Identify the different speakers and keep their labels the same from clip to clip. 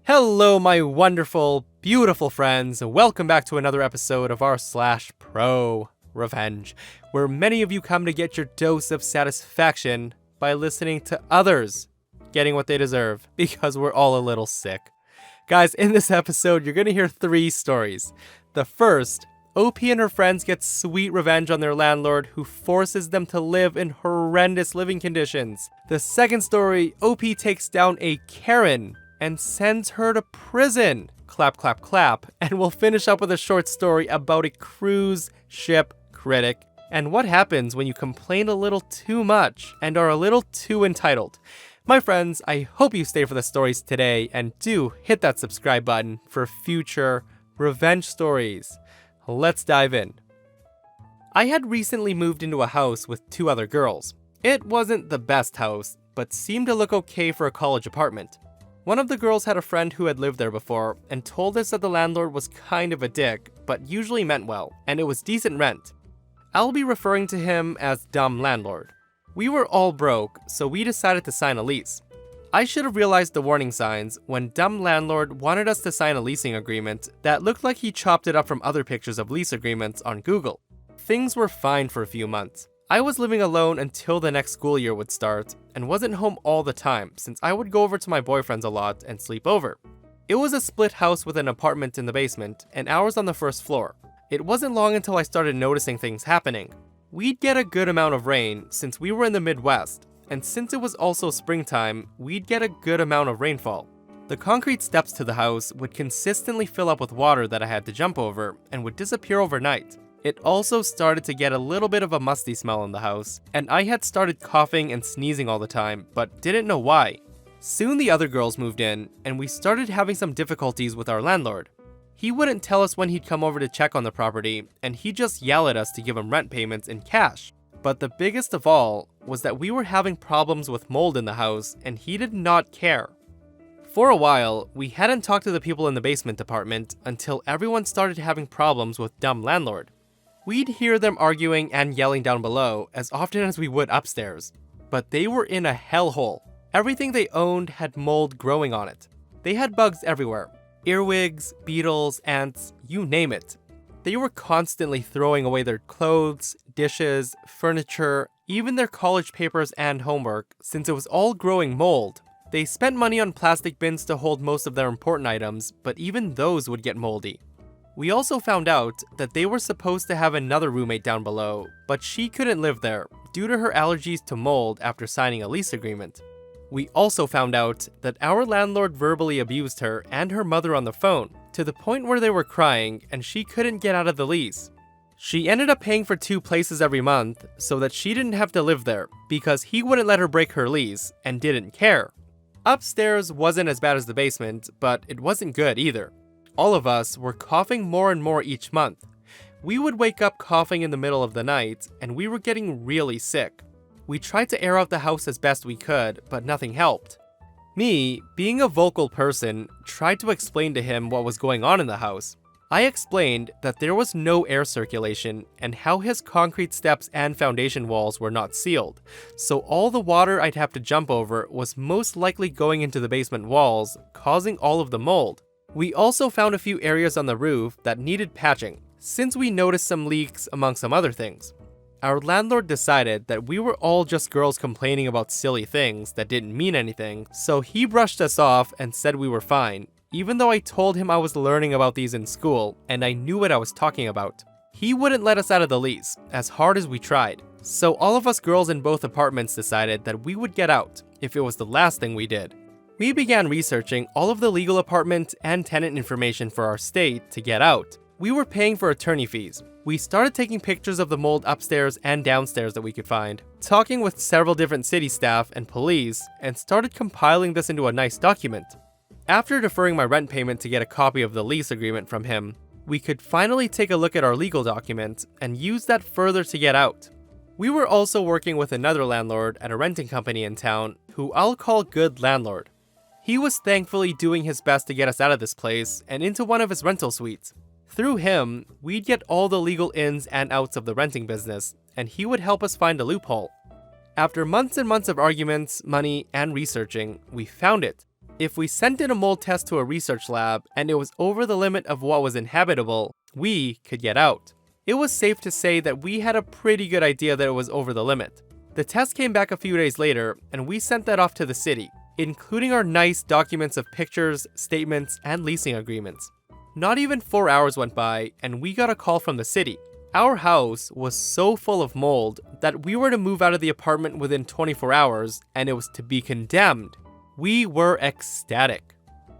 Speaker 1: Hello, my wonderful, beautiful friends. Welcome back to another episode of our /ProRevenge, where many of you come to get your dose of satisfaction by listening to others getting what they deserve, because we're all a little sick. Guys, in this episode, you're going to hear 3 stories. The first, OP and her friends get sweet revenge on their landlord who forces them to live in horrendous living conditions. The second story, OP takes down a Karen and sends her to prison. Clap, clap, clap. And we'll finish up with a short story about a cruise ship critic and what happens when you complain a little too much and are a little too entitled. My friends, I hope you stay for the stories today and do hit that subscribe button for future revenge stories. Let's dive in. I had recently moved into a house with 2 other girls. It wasn't the best house, but seemed to look okay for a college apartment. One of the girls had a friend who had lived there before and told us that the landlord was kind of a dick, but usually meant well, and it was decent rent. I'll be referring to him as Dumb Landlord. We were all broke, so we decided to sign a lease. I should have realized the warning signs when Dumb Landlord wanted us to sign a leasing agreement that looked like he chopped it up from other pictures of lease agreements on Google. Things were fine for a few months. I was living alone until the next school year would start, and wasn't home all the time since I would go over to my boyfriend's a lot and sleep over. It was a split house with an apartment in the basement and ours on the first floor. It wasn't long until I started noticing things happening. We'd get a good amount of rain since we were in the Midwest, and since it was also springtime, we'd get a good amount of rainfall. The concrete steps to the house would consistently fill up with water that I had to jump over and would disappear overnight. It also started to get a little bit of a musty smell in the house, and I had started coughing and sneezing all the time, but didn't know why. Soon the other girls moved in, and we started having some difficulties with our landlord. He wouldn't tell us when he'd come over to check on the property, and he'd just yell at us to give him rent payments in cash. But the biggest of all was that we were having problems with mold in the house, and he did not care. For a while, we hadn't talked to the people in the basement department until everyone started having problems with Dumb Landlord. We'd hear them arguing and yelling down below as often as we would upstairs, but they were in a hellhole. Everything they owned had mold growing on it. They had bugs everywhere. Earwigs, beetles, ants, you name it. They were constantly throwing away their clothes, dishes, furniture, even their college papers and homework, since it was all growing mold. They spent money on plastic bins to hold most of their important items, but even those would get moldy. We also found out that they were supposed to have another roommate down below, but she couldn't live there due to her allergies to mold after signing a lease agreement. We also found out that our landlord verbally abused her and her mother on the phone, to the point where they were crying and she couldn't get out of the lease. She ended up paying for 2 places every month so that she didn't have to live there because he wouldn't let her break her lease and didn't care. Upstairs wasn't as bad as the basement, but it wasn't good either. All of us were coughing more and more each month. We would wake up coughing in the middle of the night, and we were getting really sick. We tried to air out the house as best we could, but nothing helped. Me, being a vocal person, tried to explain to him what was going on in the house. I explained that there was no air circulation and how his concrete steps and foundation walls were not sealed, so all the water I'd have to jump over was most likely going into the basement walls, causing all of the mold. We also found a few areas on the roof that needed patching, since we noticed some leaks among some other things. Our landlord decided that we were all just girls complaining about silly things that didn't mean anything, so he brushed us off and said we were fine, even though I told him I was learning about these in school and I knew what I was talking about. He wouldn't let us out of the lease, as hard as we tried, so all of us girls in both apartments decided that we would get out if it was the last thing we did. We began researching all of the legal apartment and tenant information for our state to get out. We were paying for attorney fees. We started taking pictures of the mold upstairs and downstairs that we could find, talking with several different city staff and police, and started compiling this into a nice document. After deferring my rent payment to get a copy of the lease agreement from him, we could finally take a look at our legal document and use that further to get out. We were also working with another landlord at a renting company in town who I'll call Good Landlord. He was thankfully doing his best to get us out of this place and into one of his rental suites. Through him, we'd get all the legal ins and outs of the renting business, and he would help us find a loophole. After months and months of arguments, money, and researching, we found it. If we sent in a mold test to a research lab and it was over the limit of what was inhabitable, we could get out. It was safe to say that we had a pretty good idea that it was over the limit. The test came back a few days later, and we sent that off to the city, including our nice documents of pictures, statements, and leasing agreements. Not even 4 hours went by, and we got a call from the city. Our house was so full of mold that we were to move out of the apartment within 24 hours, and it was to be condemned. We were ecstatic.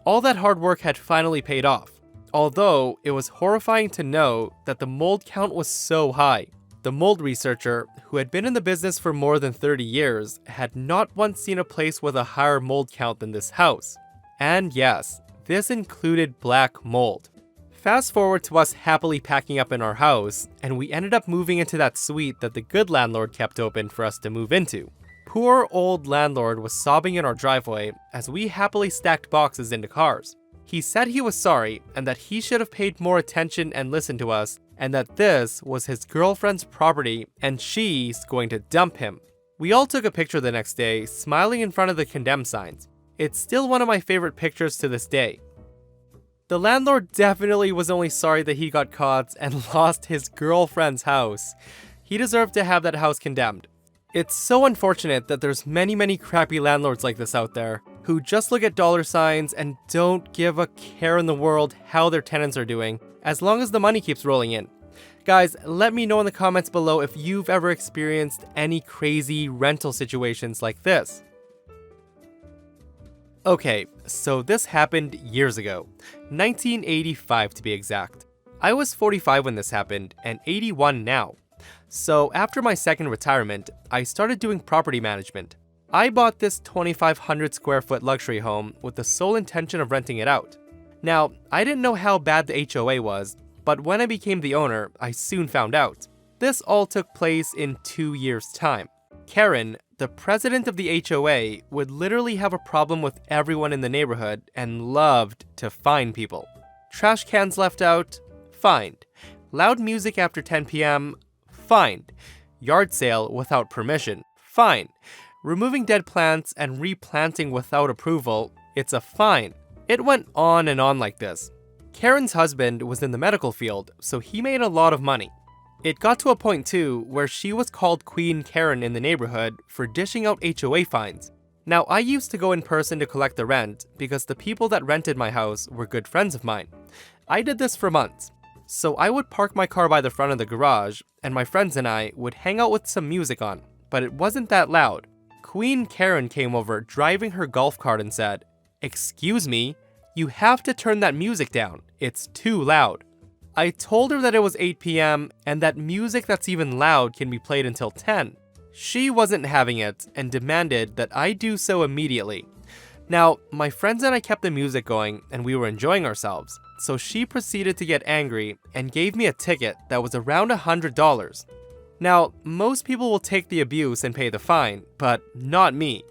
Speaker 1: All that hard work had finally paid off. Although, it was horrifying to know that the mold count was so high. The mold researcher, who had been in the business for more than 30 years, had not once seen a place with a higher mold count than this house. And yes, this included black mold. Fast forward to us happily packing up in our house, and we ended up moving into that suite that the good landlord kept open for us to move into. Poor old landlord was sobbing in our driveway as we happily stacked boxes into cars. He said he was sorry and that he should have paid more attention and listened to us, and that this was his girlfriend's property and she's going to dump him. We all took a picture the next day, smiling in front of the condemned signs. It's still one of my favorite pictures to this day. The landlord definitely was only sorry that he got caught and lost his girlfriend's house. He deserved to have that house condemned. It's so unfortunate that there's many crappy landlords like this out there, who just look at dollar signs and don't give a care in the world how their tenants are doing, as long as the money keeps rolling in. Guys, let me know in the comments below if you've ever experienced any crazy rental situations like this. Okay, so this happened years ago, 1985 to be exact. I was 45 when this happened, and 81 now. So after my second retirement, I started doing property management. I bought this 2,500 square foot luxury home with the sole intention of renting it out. Now, I didn't know how bad the HOA was, but when I became the owner, I soon found out. This all took place in 2 years' time. Karen, the president of the HOA, would literally have a problem with everyone in the neighborhood and loved to fine people. Trash cans left out? Fined. Loud music after 10 p.m.? Fined. Yard sale without permission? Fine. Removing dead plants and replanting without approval? It's a fine. It went on and on like this. Karen's husband was in the medical field, so he made a lot of money. It got to a point too where she was called Queen Karen in the neighborhood for dishing out HOA fines. Now, I used to go in person to collect the rent because the people that rented my house were good friends of mine. I did this for months. So I would park my car by the front of the garage, and my friends and I would hang out with some music on, but it wasn't that loud. Queen Karen came over driving her golf cart and said, "Excuse me, you have to turn that music down. It's too loud." I told her that it was 8 p.m. and that music that's even loud can be played until 10. She wasn't having it and demanded that I do so immediately. Now, my friends and I kept the music going and we were enjoying ourselves, so she proceeded to get angry and gave me a ticket that was around $100. Now, most people will take the abuse and pay the fine, but not me.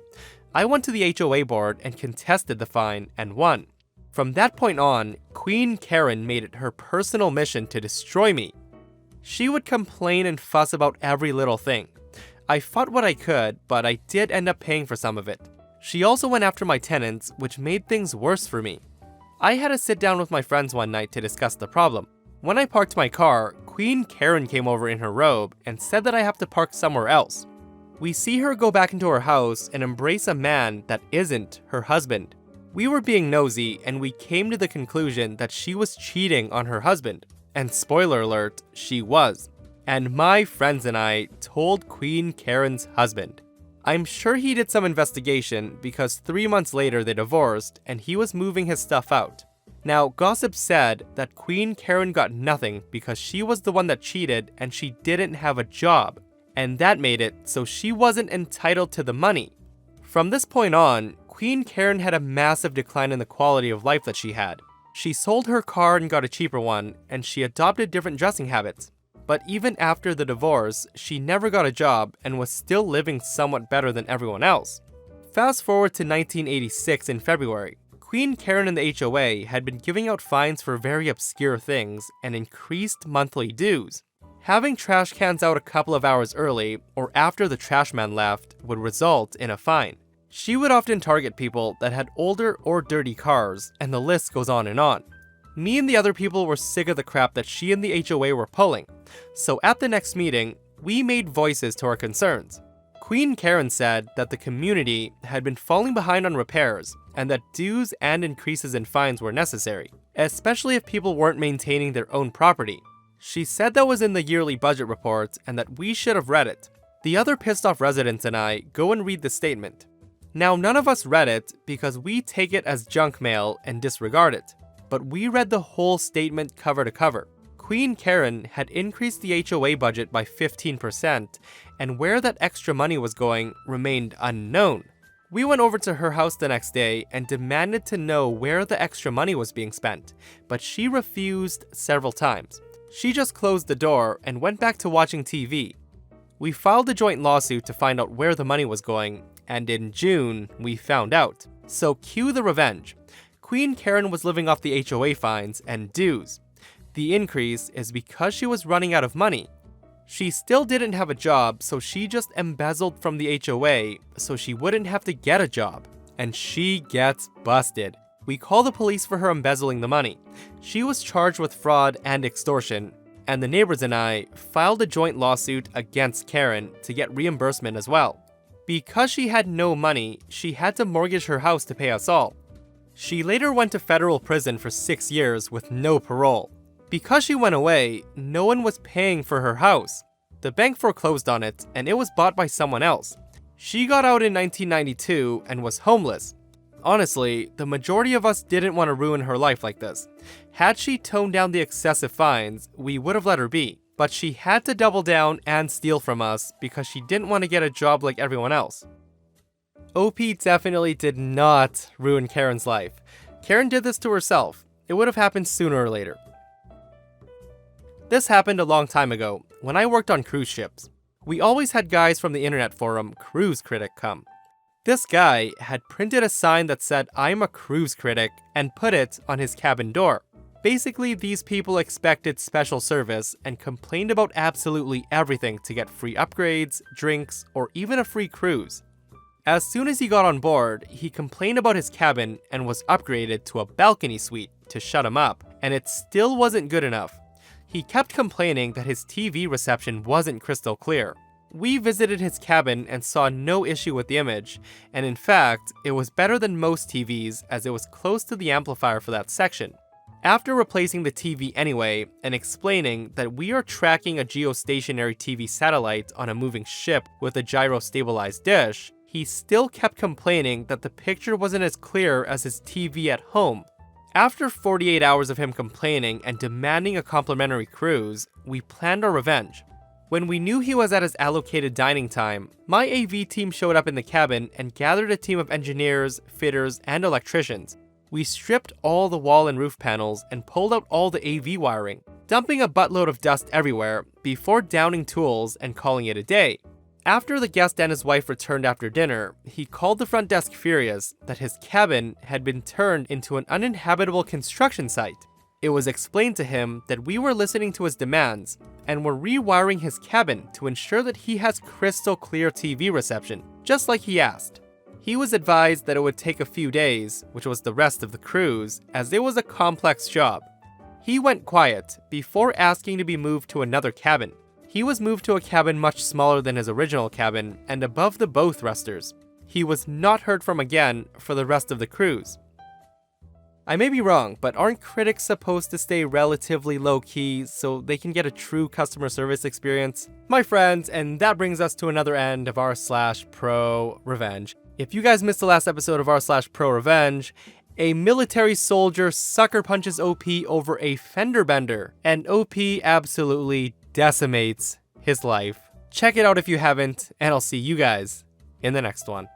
Speaker 1: I went to the HOA board and contested the fine and won. From that point on, Queen Karen made it her personal mission to destroy me. She would complain and fuss about every little thing. I fought what I could, but I did end up paying for some of it. She also went after my tenants, which made things worse for me. I had to sit down with my friends one night to discuss the problem. When I parked my car, Queen Karen came over in her robe and said that I have to park somewhere else. We see her go back into her house and embrace a man that isn't her husband. We were being nosy and we came to the conclusion that she was cheating on her husband. And spoiler alert, she was. And my friends and I told Queen Karen's husband. I'm sure he did some investigation because 3 months later they divorced and he was moving his stuff out. Now, gossip said that Queen Karen got nothing because she was the one that cheated and she didn't have a job. And that made it so she wasn't entitled to the money. From this point on, Queen Karen had a massive decline in the quality of life that she had. She sold her car and got a cheaper one, and she adopted different dressing habits. But even after the divorce, she never got a job and was still living somewhat better than everyone else. Fast forward to 1986 in February. Queen Karen and the HOA had been giving out fines for very obscure things and increased monthly dues. Having trash cans out a couple of hours early or after the trash man left would result in a fine. She would often target people that had older or dirty cars, and the list goes on and on. Me and the other people were sick of the crap that she and the HOA were pulling, so at the next meeting, we made voices to our concerns. Queen Karen said that the community had been falling behind on repairs, and that dues and increases in fines were necessary, especially if people weren't maintaining their own property. She said that was in the yearly budget report and that we should have read it. The other pissed off residents and I go and read the statement. Now, none of us read it because we take it as junk mail and disregard it, but we read the whole statement cover to cover. Queen Karen had increased the HOA budget by 15%, and where that extra money was going remained unknown. We went over to her house the next day and demanded to know where the extra money was being spent, but she refused several times. She just closed the door and went back to watching TV. We filed a joint lawsuit to find out where the money was going, and in June, we found out. So cue the revenge. Queen Karen was living off the HOA fines and dues. The increase is because she was running out of money. She still didn't have a job, so she just embezzled from the HOA so she wouldn't have to get a job. And she gets busted. We call the police for her embezzling the money. She was charged with fraud and extortion, and the neighbors and I filed a joint lawsuit against Karen to get reimbursement as well. Because she had no money, she had to mortgage her house to pay us all. She later went to federal prison for 6 years with no parole. Because she went away, no one was paying for her house. The bank foreclosed on it, and it was bought by someone else. She got out in 1992 and was homeless. Honestly, the majority of us didn't want to ruin her life like this. Had she toned down the excessive fines, we would have let her be. But she had to double down and steal from us because she didn't want to get a job like everyone else. OP definitely did not ruin Karen's life. Karen did this to herself. It would have happened sooner or later. This happened a long time ago, when I worked on cruise ships. We always had guys from the internet forum Cruise Critic come. This guy had printed a sign that said, "I'm a cruise critic," and put it on his cabin door. Basically, these people expected special service and complained about absolutely everything to get free upgrades, drinks, or even a free cruise. As soon as he got on board, he complained about his cabin and was upgraded to a balcony suite to shut him up, and it still wasn't good enough. He kept complaining that his TV reception wasn't crystal clear. We visited his cabin and saw no issue with the image, and in fact, it was better than most TVs as it was close to the amplifier for that section. After replacing the TV anyway, and explaining that we are tracking a geostationary TV satellite on a moving ship with a gyro-stabilized dish, he still kept complaining that the picture wasn't as clear as his TV at home. After 48 hours of him complaining and demanding a complimentary cruise, we planned our revenge. When we knew he was at his allocated dining time, my AV team showed up in the cabin and gathered a team of engineers, fitters, and electricians. We stripped all the wall and roof panels and pulled out all the AV wiring, dumping a buttload of dust everywhere before downing tools and calling it a day. After the guest and his wife returned after dinner, he called the front desk furious that his cabin had been turned into an uninhabitable construction site. It was explained to him that we were listening to his demands and were rewiring his cabin to ensure that he has crystal clear TV reception, just like he asked. He was advised that it would take a few days, which was the rest of the cruise, as it was a complex job. He went quiet before asking to be moved to another cabin. He was moved to a cabin much smaller than his original cabin and above the bow thrusters. He was not heard from again for the rest of the cruise. I may be wrong, but aren't critics supposed to stay relatively low-key so they can get a true customer service experience? My friends, and that brings us to another end of r/ProRevenge. If you guys missed the last episode of r/ProRevenge, a military soldier sucker punches OP over a fender bender, and OP absolutely decimates his life. Check it out if you haven't, and I'll see you guys in the next one.